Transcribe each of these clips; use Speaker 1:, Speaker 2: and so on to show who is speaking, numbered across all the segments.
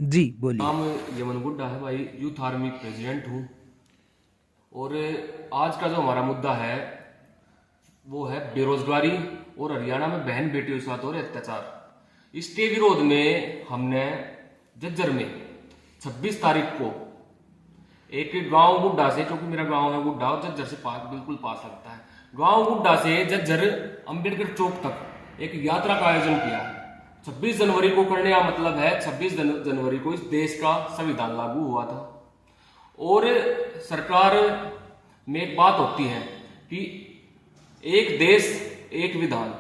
Speaker 1: जी बोलिए।
Speaker 2: नाम यमन गुड्डा है भाई, यूथ आर्मी प्रेसिडेंट हूँ। और आज का जो हमारा मुद्दा है वो है बेरोजगारी और हरियाणा में बहन बेटियों के साथ हो रहे अत्याचार। इसके विरोध में हमने झज्जर में 26 तारीख को एक गांव गुड्डा से, क्योंकि मेरा गांव है गुड्डा और झज्जर से बिल्कुल पास लगता है, गांव गुड्डा से झज्जर अंबेडकर चौक तक एक यात्रा का आयोजन किया है। 26 जनवरी को करने का मतलब है 26 जनवरी को इस देश का संविधान लागू हुआ था। और सरकार में एक बात होती है कि एक देश एक विधान,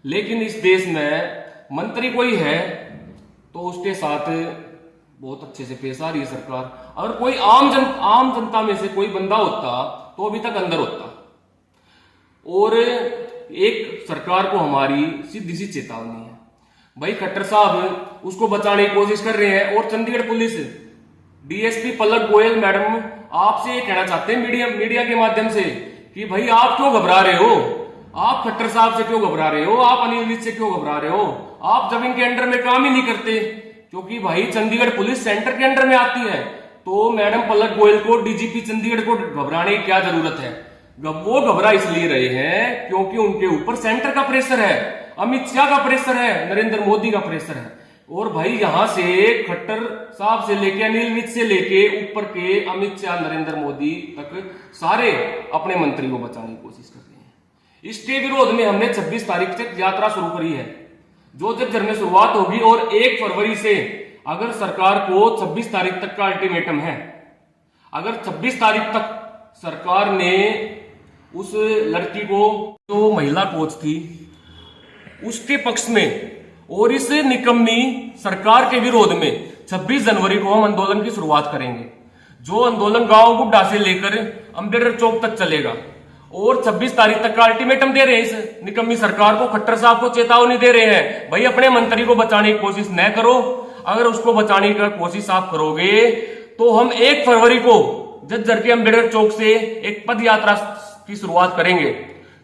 Speaker 2: लेकिन इस देश में मंत्री कोई है तो उसके साथ बहुत अच्छे से पेश आ रही है सरकार। अगर कोई आम जनता में से कोई बंदा होता तो अभी तक अंदर होता। और एक सरकार को हमारी सीधी सी चेतावनी है भाई, खट्टर साहब उसको बचाने की कोशिश कर रहे हैं। और चंडीगढ़ पुलिस डीएसपी पलक गोयल मैडम आपसे ये कहना चाहते हैं मीडिया के माध्यम से कि भाई आप क्यों घबरा रहे हो, आप खट्टर साहब से क्यों घबरा रहे हो, आप अनिल विज से क्यों घबरा रहे हो, आप जब इनके अंडर में काम ही नहीं करते। क्योंकि भाई चंडीगढ़ पुलिस सेंटर के अंडर में आती है, तो मैडम पलक गोयल को, डीजीपी चंडीगढ़ को घबराने की क्या जरूरत है। वो घबरा इसलिए रहे हैं क्योंकि उनके ऊपर सेंटर का प्रेशर है, अमित शाह का प्रेशर है, नरेंद्र मोदी का प्रेशर है। और भाई यहां से खट्टर साहब से लेके अनिल विज से लेके ऊपर के अमित शाह, नरेंद्र मोदी तक सारे अपने मंत्री को बचाने की कोशिश कर रहे हैं। इसके विरोध में हमने 26 तारीख से यात्रा शुरू करी है, जो झज्जर में शुरुआत होगी। और 1 फरवरी से अगर सरकार को 26 तारीख तक का अल्टीमेटम है, अगर 26 तारीख तक सरकार ने उस लड़की को, जो महिला कोच थी, उसके पक्ष में और इस निकम्मी सरकार के विरोध में 26 जनवरी को हम आंदोलन की शुरुआत करेंगे। जो आंदोलन गांव गुड्डा से लेकर अंबेडकर चौक तक चलेगा। और 26 तारीख तक का अल्टीमेटम दे रहे हैं इस निकम्मी सरकार को, खट्टर साहब को चेतावनी दे रहे हैं भाई अपने मंत्री को बचाने की कोशिश न करो। अगर उसको बचाने की कोशिश आप करोगे तो हम 1 फरवरी को झज्जर के अंबेडकर चौक से एक पद यात्रा की शुरुआत करेंगे,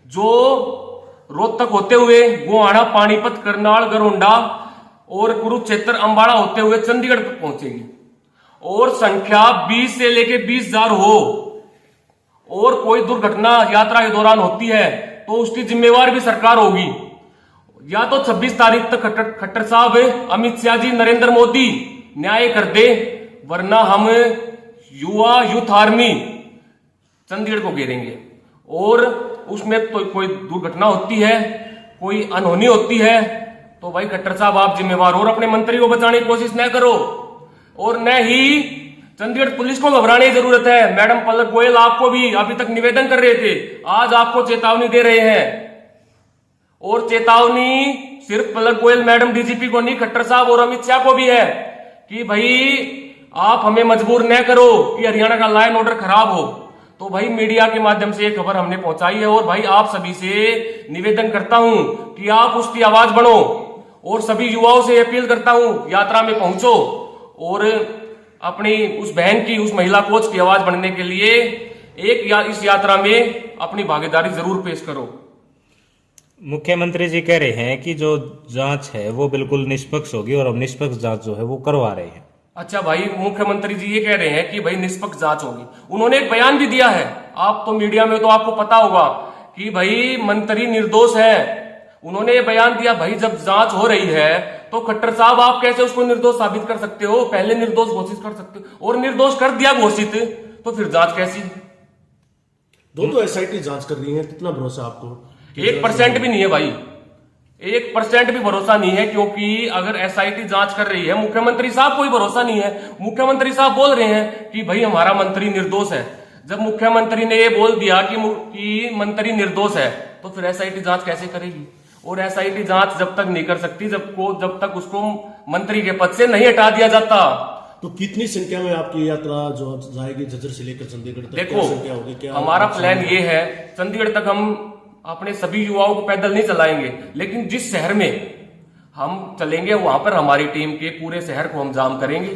Speaker 2: जो रोहतक होते हुए गोहाना, पानीपत, करनाल, गरोंडा और कुरुक्षेत्र, अंबाड़ा होते हुए चंडीगढ़ तक पहुंचेगी। और संख्या 20 से लेके 20,000 हो और कोई दुर्घटना यात्रा के दौरान होती है तो उसकी जिम्मेवार भी सरकार होगी। या तो 26 तारीख तक खट्टर साहब, अमित शाह जी, नरेंद्र मोदी न्याय कर दे, वरना हम यूथ आर्मी चंडीगढ़ को घेरेंगे। और उसमें तो कोई दुर्घटना होती है, कोई अनहोनी होती है तो भाई खट्टर साहब आप जिम्मेवार हो और अपने मंत्री को बचाने की कोशिश न करो। और न ही चंडीगढ़ पुलिस को घबराने की जरूरत है। मैडम पलक गोयल आपको भी अभी तक निवेदन कर रहे थे, आज आपको चेतावनी दे रहे हैं। और चेतावनी सिर्फ पलक गोयल मैडम डीजीपी को नहीं, खट्टर साहब और अमित शाह को भी है कि भाई आप हमें मजबूर न करो कि हरियाणा का लॉ एंड ऑर्डर खराब हो। तो भाई मीडिया के माध्यम से ये खबर हमने पहुंचाई है। और भाई आप सभी से निवेदन करता हूं कि आप उसकी आवाज बनो। और सभी युवाओं से अपील करता हूं, यात्रा में पहुंचो और अपनी उस बहन की, उस महिला कोच की आवाज बनने के लिए इस यात्रा में अपनी भागीदारी जरूर पेश करो।
Speaker 3: मुख्यमंत्री जी कह रहे हैं कि जो जांच है वो बिल्कुल निष्पक्ष होगी और हम निष्पक्ष जांच जो है वो करवा रहे हैं।
Speaker 2: अच्छा भाई, मुख्यमंत्री जी ये कह रहे हैं कि भाई निष्पक्ष जांच होगी। उन्होंने एक बयान भी दिया है, आप तो मीडिया में तो आपको पता होगा कि भाई मंत्री निर्दोष है। उन्होंने ये बयान दिया भाई जब जांच हो रही है तो खट्टर साहब आप कैसे उसको निर्दोष साबित कर सकते हो, पहले निर्दोष घोषित कर सकते हो और निर्दोष कर दिया घोषित, तो फिर जांच कैसी।
Speaker 4: दो एसआईटी जांच कर रही है, कितना भरोसा आपको?
Speaker 2: 1% भी नहीं है भाई, 1% भी भरोसा नहीं है। क्योंकि अगर एसआईटी जांच कर रही है, मुख्यमंत्री साहब कोई भरोसा नहीं है। मुख्यमंत्री साहब बोल रहे हैं कि भाई हमारा मंत्री निर्दोष है। जब मुख्यमंत्री ने ये बोल दिया कि मंत्री निर्दोष है तो फिर एसआईटी जांच कैसे करेगी। और एसआईटी जांच जब तक नहीं कर सकती जब तक उसको मंत्री के पद से नहीं हटा दिया जाता।
Speaker 4: तो कितनी संख्या में आपकी यात्रा जो जाएगी झज्जर से लेकर चंडीगढ़ तक?
Speaker 2: देखो,
Speaker 4: संख्या होगी क्या?
Speaker 2: हमारा प्लान ये है, चंडीगढ़ तक हम अपने सभी युवाओं को पैदल नहीं चलाएंगे, लेकिन जिस शहर में हम चलेंगे वहां पर हमारी टीम के पूरे शहर को हम जाम करेंगे।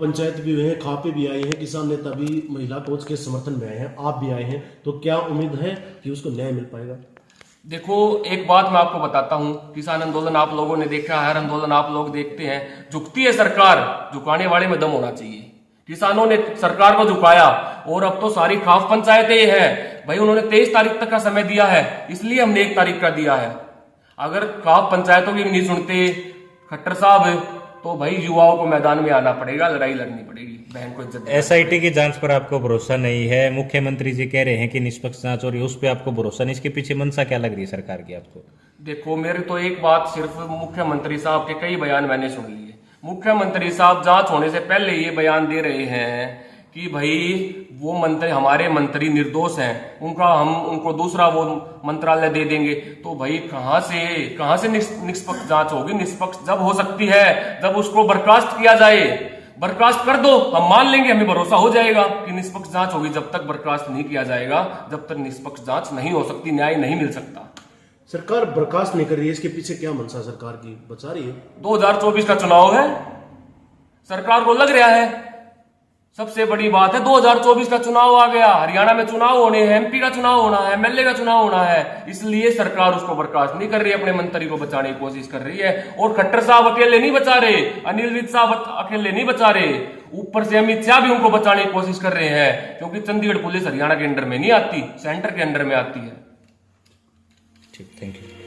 Speaker 4: पंचायत भी हुए हैं, खापे भी आए हैं, किसान नेता भी महिला कोच के समर्थन में आए हैं, आप भी आए हैं, तो क्या उम्मीद है कि उसको न्याय मिल पाएगा?
Speaker 2: देखो, एक बात मैं आपको बताता हूं, किसान आंदोलन आप लोगों ने देखा है, हर आंदोलन आप लोग देखते हैं, झुकती है सरकार, झुकाने वाले में दम होना चाहिए। किसानों ने सरकार को झुकाया और अब तो सारी खाफ पंचायतें हैं भाई, उन्होंने 23 तारीख तक का समय दिया है, इसलिए हमने 1 तारीख का दिया है। अगर खाफ पंचायतों की भी नहीं सुनते खट्टर साहब, तो भाई युवाओं को मैदान में आना पड़ेगा, लड़ाई लड़नी पड़ेगी, बहन को इज्जत।
Speaker 3: एसआईटी की जांच पर आपको भरोसा नहीं है, मुख्यमंत्री जी कह रहे हैं कि निष्पक्ष जांच हो रही है, उस पर आपको भरोसा नहीं, इसके पीछे मंशा क्या लग रही है सरकार की आपको?
Speaker 2: देखो, मेरे तो एक बात, सिर्फ मुख्यमंत्री साहब के कई बयान मैंने सुन लिए। मुख्यमंत्री साहब जांच होने से पहले ये बयान दे रहे हैं कि भाई वो मंत्री, हमारे मंत्री निर्दोष हैं, हम उनको दूसरा वो मंत्रालय दे देंगे। तो भाई कहां से निष्पक्ष जांच होगी? निष्पक्ष जब हो सकती है जब उसको बर्खास्त किया जाए। बर्खास्त कर दो, हम मान लेंगे, हमें भरोसा हो जाएगा कि निष्पक्ष जांच होगी। जब तक बर्खास्त नहीं किया जाएगा, जब तक निष्पक्ष जांच नहीं हो सकती, न्याय नहीं मिल सकता।
Speaker 4: सरकार बर्खास्त नहीं कर रही है, इसके पीछे क्या मंशा सरकार की बचा रही है?
Speaker 2: 2024 का चुनाव है, सरकार को लग रहा है। सबसे बड़ी बात है, 2024 का चुनाव आ गया, हरियाणा में चुनाव होने हैं, एमपी का चुनाव होना है, एमएलए का चुनाव होना है, इसलिए सरकार उसको बर्खास्त नहीं कर रही है, अपने मंत्री को बचाने की कोशिश कर रही है। और खट्टर साहब अकेले नहीं बचा रहे, अनिल विज साहब अकेले नहीं बचा रहे, ऊपर से अमित शाह भी उनको बचाने की कोशिश कर रहे हैं, क्योंकि चंडीगढ़ पुलिस हरियाणा के अंडर में नहीं आती, सेंटर के अंडर में आती है।
Speaker 3: ठीक, थैंक यू।